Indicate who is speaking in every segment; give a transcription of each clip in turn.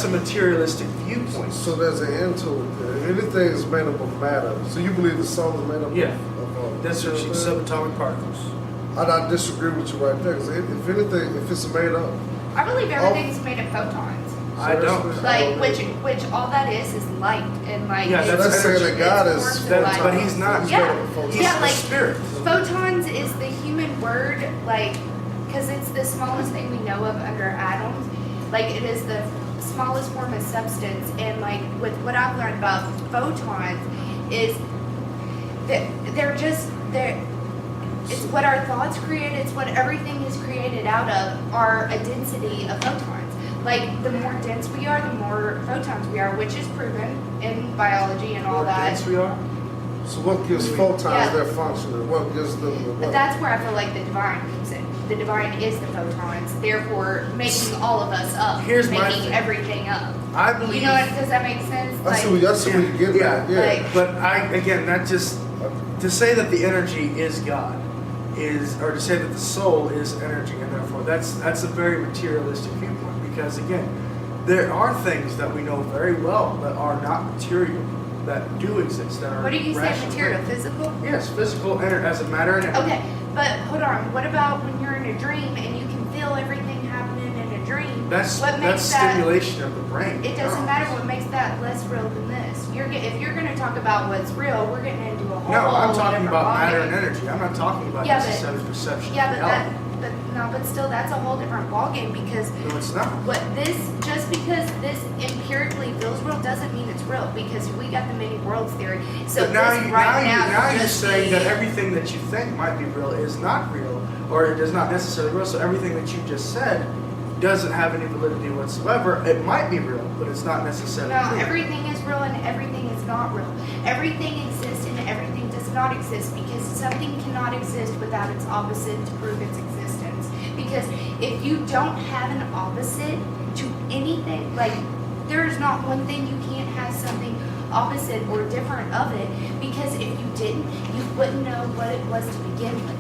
Speaker 1: that's a materialistic viewpoint.
Speaker 2: So there's an end to it. Anything is made up of matter. So you believe the sun is made up
Speaker 1: Yeah.
Speaker 2: of
Speaker 1: That's what
Speaker 2: material things?
Speaker 1: subatomic particles.
Speaker 2: I disagree with you right there. Because if anything, if it's made up,
Speaker 3: I believe everything's made of photons.
Speaker 1: I don't.
Speaker 3: Like, which all that is light. And like,
Speaker 1: Yeah,
Speaker 2: So
Speaker 1: that's
Speaker 2: that's saying
Speaker 1: energy.
Speaker 2: that God
Speaker 3: It's
Speaker 2: is.
Speaker 3: forms of light.
Speaker 1: But he's not.
Speaker 2: He's
Speaker 3: Yeah.
Speaker 2: made up of photons.
Speaker 1: He's
Speaker 3: Yeah,
Speaker 1: the
Speaker 3: like-
Speaker 1: spirit.
Speaker 3: Photons is the human word, like, because it's the smallest thing we know of under atoms. Like, it is the smallest form of substance. And, like, with what I've learned about photons is that it's what our thoughts create, it's what everything is created out of, are a density of photons. Like, the more dense we are, the more photons we are, which is proven in biology and all
Speaker 1: More
Speaker 3: that.
Speaker 1: dense we are.
Speaker 2: So what gives photons
Speaker 3: Yeah.
Speaker 2: their function? And what gives them the
Speaker 3: But
Speaker 2: what?
Speaker 3: that's where I feel like the divine comes in. The divine is the photons, therefore making all of us up,
Speaker 1: Here's my
Speaker 3: making
Speaker 1: thing.
Speaker 3: everything up.
Speaker 1: I believe.
Speaker 3: You know, does that make sense?
Speaker 2: I see what you're getting at. Yeah.
Speaker 3: Like-
Speaker 1: But again, that just to say that the energy is God or to say that the soul is energy, and therefore that's a very materialistic viewpoint. Because again, there are things that we know very well that are not material, that do exist, that are.
Speaker 3: What do you say,
Speaker 1: rational
Speaker 3: material,
Speaker 1: things.
Speaker 3: physical?
Speaker 1: Yes, physical as a matter and energy.
Speaker 3: Okay, but hold on. What about when you're in a dream and you can feel everything happening in a dream?
Speaker 1: That's
Speaker 3: what makes that?
Speaker 1: stimulation of the brain.
Speaker 3: It doesn't
Speaker 1: No.
Speaker 3: matter what makes that less real than this. If you're going to talk about what's real, we're getting into a whole.
Speaker 1: No, I'm talking
Speaker 3: different
Speaker 1: about matter
Speaker 3: ballgame.
Speaker 1: and energy. I'm not talking about
Speaker 3: Yeah, but-
Speaker 1: necessarily perception.
Speaker 3: Yeah,
Speaker 1: of reality.
Speaker 3: but still, that's a whole different ballgame because
Speaker 1: No, it's not.
Speaker 3: just because this empirically feels real doesn't mean it's real because we got the many worlds theory. So
Speaker 1: But now,
Speaker 3: this
Speaker 1: you,
Speaker 3: right
Speaker 1: now you're
Speaker 3: just
Speaker 1: saying that
Speaker 3: be-
Speaker 1: everything that you think might be real is not real, or it is not necessarily real. So everything that you just said doesn't have any validity whatsoever. It might be real, but it's not necessarily
Speaker 3: No,
Speaker 1: true.
Speaker 3: everything is real and everything is not real. Everything exists and everything does not exist because something cannot exist without its opposite to prove its existence. Because if you don't have an opposite to anything, like there is not one thing you can't have something opposite or different of it because if you didn't, you wouldn't know what it was to begin with.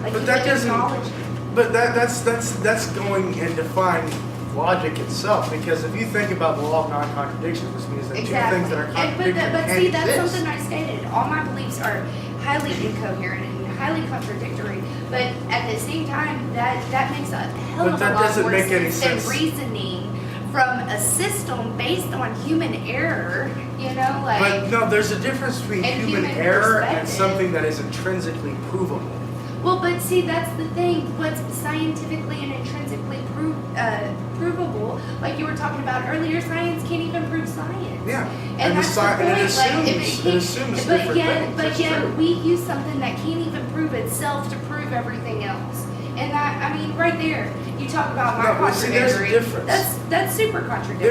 Speaker 3: Like
Speaker 1: But
Speaker 3: you
Speaker 1: that
Speaker 3: wouldn't
Speaker 1: doesn't-
Speaker 3: acknowledge it.
Speaker 1: But that's going and defying logic itself. Because if you think about the law of non-contradiction, this means that two things that are contradictory
Speaker 3: But
Speaker 1: can't
Speaker 3: see, that's
Speaker 1: exist.
Speaker 3: something I stated. All my beliefs are highly incoherent and highly contradictory. But at the same time, that makes a hell
Speaker 1: But
Speaker 3: of a
Speaker 1: that
Speaker 3: lot
Speaker 1: doesn't
Speaker 3: more
Speaker 1: make any
Speaker 3: sense
Speaker 1: sense.
Speaker 3: than reasoning from a system based on human error. You know, like.
Speaker 1: But no, there's a difference between
Speaker 3: And
Speaker 1: human
Speaker 3: human
Speaker 1: error and
Speaker 3: perspective.
Speaker 1: something that is intrinsically provable.
Speaker 3: Well, but see, that's the thing. What's scientifically and intrinsically provable, like you were talking about earlier, science can't even prove science.
Speaker 1: Yeah,
Speaker 3: And that's the point.
Speaker 1: and it
Speaker 3: Like,
Speaker 1: assumes,
Speaker 3: if
Speaker 1: it assumes
Speaker 3: but
Speaker 1: different
Speaker 3: yet,
Speaker 1: things.
Speaker 3: but
Speaker 1: It's
Speaker 3: yet,
Speaker 1: true.
Speaker 3: we use something that can't even prove itself to prove everything else. And that, I mean, right there, you talk about my
Speaker 1: No, but see, there's a
Speaker 3: contradictory.
Speaker 1: difference.
Speaker 3: That's super contradictory.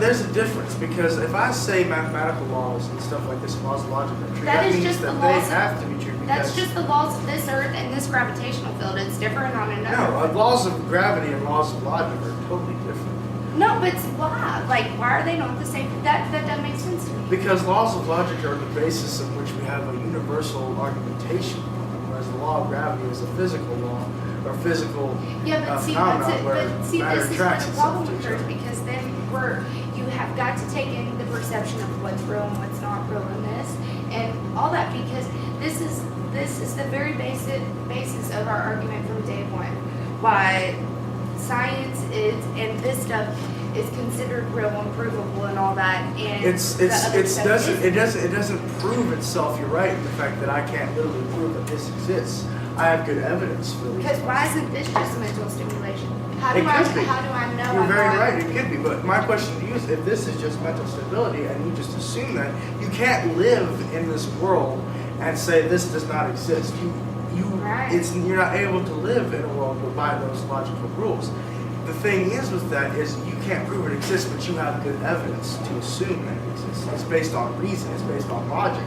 Speaker 1: There's a difference because if I say mathematical laws and stuff like this, laws of logic are true,
Speaker 3: That is
Speaker 1: means
Speaker 3: just
Speaker 1: that
Speaker 3: the
Speaker 1: they
Speaker 3: laws of-
Speaker 1: have to be true.
Speaker 3: That's
Speaker 1: Because
Speaker 3: just the laws of this earth and this gravitational field. It's different on another.
Speaker 1: no, laws of gravity and laws of logic are totally different.
Speaker 3: No, but why? Like, why are they not the same? That doesn't make sense to me.
Speaker 1: Because laws of logic are the basis of which we have a universal argumentation, whereas the law of gravity is a physical law or physical
Speaker 3: Yeah, but see,
Speaker 1: phenomenon
Speaker 3: that's it.
Speaker 1: where
Speaker 3: But see,
Speaker 1: matter
Speaker 3: this is where
Speaker 1: attracts
Speaker 3: the
Speaker 1: itself
Speaker 3: problem
Speaker 1: to each
Speaker 3: occurs
Speaker 1: other.
Speaker 3: because then you have got to take in the perception of what's real and what's not real in this, and all that because this is the very basis of our argument from day one. Why science is and this stuff is considered real and provable and all that, and the other stuff
Speaker 1: it
Speaker 3: isn't.
Speaker 1: doesn't prove itself. You're right in the fact that I can't literally prove that this exists. I have good evidence for these.
Speaker 3: Because why isn't this just mental stimulation? How
Speaker 1: It
Speaker 3: do I
Speaker 1: could be.
Speaker 3: know
Speaker 1: You're
Speaker 3: I'm
Speaker 1: very
Speaker 3: not?
Speaker 1: right, it could be. But my question to you is if this is just mental stability and you just assume that, you can't live in this world and say this does not exist.
Speaker 3: Right.
Speaker 1: You're not able to live in a world by those logical rules. The thing is with that is you can't prove it exists, but you have good evidence to assume that it exists. It's based on reason, it's based on logic.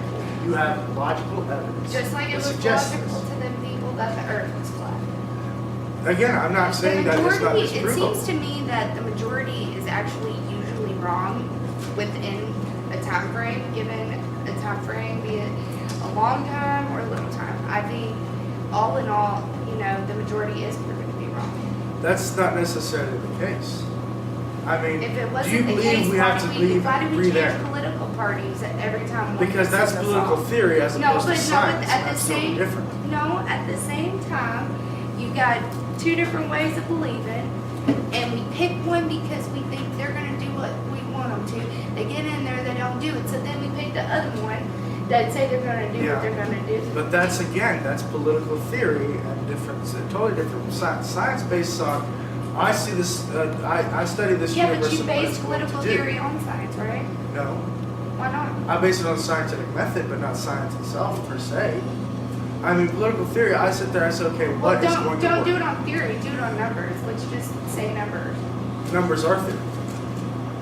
Speaker 1: You have logical evidence.
Speaker 3: Just like it
Speaker 1: that
Speaker 3: was
Speaker 1: suggests
Speaker 3: logical
Speaker 1: this.
Speaker 3: to them people that the earth was flat.
Speaker 1: Again, I'm not saying
Speaker 3: The
Speaker 1: that it's not
Speaker 3: majority, it
Speaker 1: disprovable.
Speaker 3: seems to me that the majority is actually usually wrong within a time frame, given a time frame, be it a long time or a little time. I think all in all, the majority is proven to be wrong.
Speaker 1: That's not necessarily the case. I mean,
Speaker 3: If it
Speaker 1: do you
Speaker 3: wasn't the
Speaker 1: believe
Speaker 3: case,
Speaker 1: we have to
Speaker 3: why do we
Speaker 1: agree
Speaker 3: change
Speaker 1: there?
Speaker 3: political parties every time one
Speaker 1: Because that's
Speaker 3: pisses us
Speaker 1: political
Speaker 3: off?
Speaker 1: theory as
Speaker 3: No,
Speaker 1: opposed
Speaker 3: but
Speaker 1: to
Speaker 3: no,
Speaker 1: science.
Speaker 3: at the
Speaker 1: That's totally
Speaker 3: same
Speaker 1: different.
Speaker 3: no, at the same time, you got two different ways of believing, and we pick one because we think they're gonna do what we want them to. They get in there, they don't do it, so then we pick the other one that say they're gonna do
Speaker 1: Yeah.
Speaker 3: what they're gonna do.
Speaker 1: But that's political theory and different, totally different. Science based on, I see this, I study this
Speaker 3: Yeah,
Speaker 1: universe
Speaker 3: but you
Speaker 1: and what
Speaker 3: base
Speaker 1: it's going to
Speaker 3: political
Speaker 1: do.
Speaker 3: theory on science, right?
Speaker 1: No,
Speaker 3: Why not?
Speaker 1: I base it on scientific method, but not science itself per se. I mean, political theory, I sit there, I say, okay,
Speaker 3: Well,
Speaker 1: what is going to
Speaker 3: don't
Speaker 1: work?
Speaker 3: do it on theory, do it on numbers. Let's just say numbers.
Speaker 1: Numbers are theory.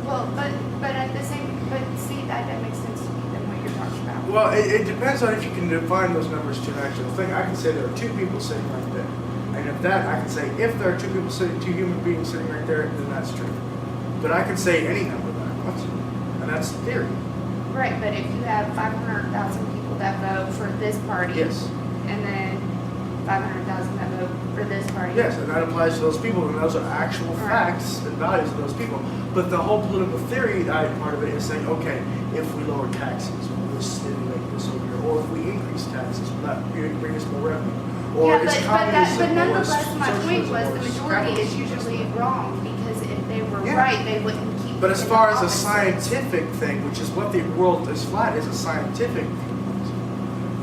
Speaker 3: Well, but at the same, but see, that makes sense to me than what you're talking about.
Speaker 1: Well, it depends on if you can define those numbers to an actual thing. I can say there are two people sitting right there. And if that, I can say if there are two human beings sitting right there, then that's true. But I can say any number that I want to. And that's theory.
Speaker 3: Right, but if you have 500,000 people that vote for this party,
Speaker 1: Yes.
Speaker 3: and then 500,000 that vote for this party.
Speaker 1: Yes, and that applies to those people, and those are actual
Speaker 3: Right.
Speaker 1: facts and values of those people. But the whole political theory part of it is saying, okay, if we lower taxes, will this stimulate this over here? Or if we increase taxes, will that bring us more revenue? Or
Speaker 3: Yeah,
Speaker 1: it's
Speaker 3: but
Speaker 1: communism, or
Speaker 3: nonetheless,
Speaker 1: it's
Speaker 3: my point
Speaker 1: socialism,
Speaker 3: was
Speaker 1: or
Speaker 3: the
Speaker 1: it's
Speaker 3: majority is
Speaker 1: capitalism.
Speaker 3: usually wrong, because if they were
Speaker 1: Yeah.
Speaker 3: right, they wouldn't keep.
Speaker 1: But as
Speaker 3: giving
Speaker 1: far as a
Speaker 3: opposite.
Speaker 1: scientific thing, which is what the world is flat, is a scientific viewpoint.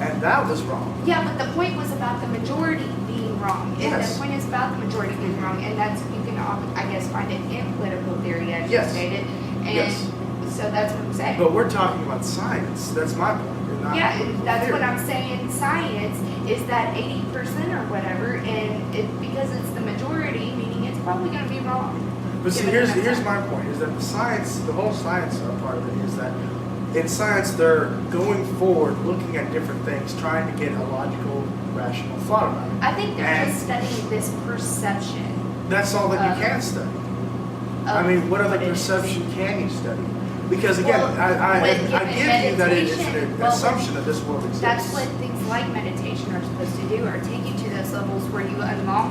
Speaker 1: And that was wrong.
Speaker 3: Yeah, but the point was about the majority being wrong. And
Speaker 1: Yes.
Speaker 3: the point is about the majority being wrong, and that's, you can, I guess, find it in political theory, as
Speaker 1: Yes.
Speaker 3: you stated. And
Speaker 1: Yes.
Speaker 3: so that's what I'm saying.
Speaker 1: But we're talking about science. That's my point. and not
Speaker 3: Yeah,
Speaker 1: political
Speaker 3: that's
Speaker 1: theory.
Speaker 3: what I'm saying. Science is that 80% or whatever, and because it's the majority, meaning it's probably going to be wrong.
Speaker 1: But see,
Speaker 3: given
Speaker 1: here's
Speaker 3: enough time.
Speaker 1: my point: is that the whole science part of it is that in science they're going forward, looking at different things, trying to get a logical, rational thought about it.
Speaker 3: I think they're
Speaker 1: And-
Speaker 3: just studying this perception.
Speaker 1: That's all that you can study. I mean, what other
Speaker 3: it is.
Speaker 1: perception can you study? Because again,
Speaker 3: Well,
Speaker 1: I
Speaker 3: with
Speaker 1: give you that it's
Speaker 3: meditation,
Speaker 1: an
Speaker 3: well,
Speaker 1: assumption that this world exists.
Speaker 3: That's what things like meditation are supposed to do, or take you to those levels where you unlock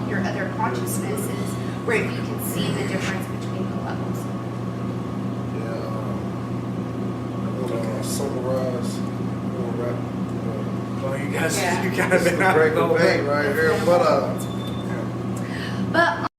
Speaker 3: your other consciousnesses, where you can see the difference between the levels.
Speaker 2: Yeah, I'm gonna summarize, we'll wrap.
Speaker 1: Well, you guys,
Speaker 3: Yeah.
Speaker 1: you kind
Speaker 2: This
Speaker 1: of
Speaker 2: is
Speaker 1: been
Speaker 2: a
Speaker 1: out
Speaker 2: great
Speaker 1: the whole
Speaker 2: debate
Speaker 1: thing.
Speaker 2: right here, but
Speaker 3: But